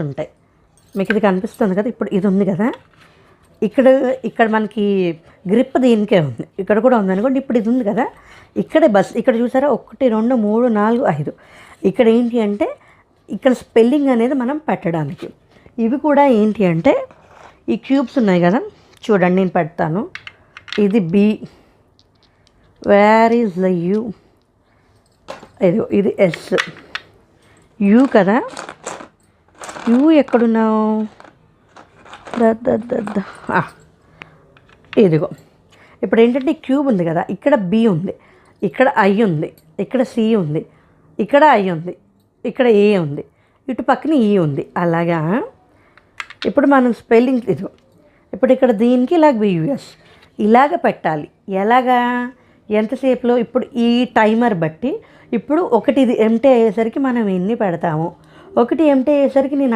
ఉంటాయి. మీకు ఇది కనిపిస్తుంది కదా, ఇప్పుడు ఇది ఉంది కదా, ఇక్కడ ఇక్కడ మనకి గ్రిప్ దీనికే ఉంది, ఇక్కడ కూడా ఉంది అనుకోండి. ఇప్పుడు ఇది ఉంది కదా, ఇక్కడే బస్, ఇక్కడ చూసారా 1 2 3 4 5. ఇక్కడ ఏంటి అంటే ఇక్కడ స్పెల్లింగ్ అనేది మనం పెట్టడానికి. ఇవి కూడా ఏంటి అంటే ఈ క్యూబ్స్ ఉన్నాయి కదా, చూడండి నేను పెడతాను. ఇది B, where is the U, ఇది ఎస్, యూ కదా, యూ ఎక్కడున్నావు, ఇదిగో. ఇప్పుడు ఏంటంటే క్యూబ్ ఉంది కదా, ఇక్కడ బి ఉంది, ఇక్కడ ఐ ఉంది, ఇక్కడ సి ఉంది, ఇక్కడ ఐ ఉంది, ఇక్కడ ఏ ఉంది, ఇటు పక్కన ఈ ఉంది. అలాగా ఇప్పుడు మనం స్పెల్లింగ్ ఇదిగో, ఇప్పుడు ఇక్కడ దీనికి ఇలాగ బియూఎస్ ఇలాగ పెట్టాలి. ఎలాగా, ఎంతసేపులో, ఇప్పుడు ఈ టైమర్ బట్టి ఇప్పుడు ఒకటి ఇది ఎంటీ అయ్యేసరికి మనం ఎన్ని పెడతాము, ఒకటి ఎంటీ అయ్యేసరికి నేను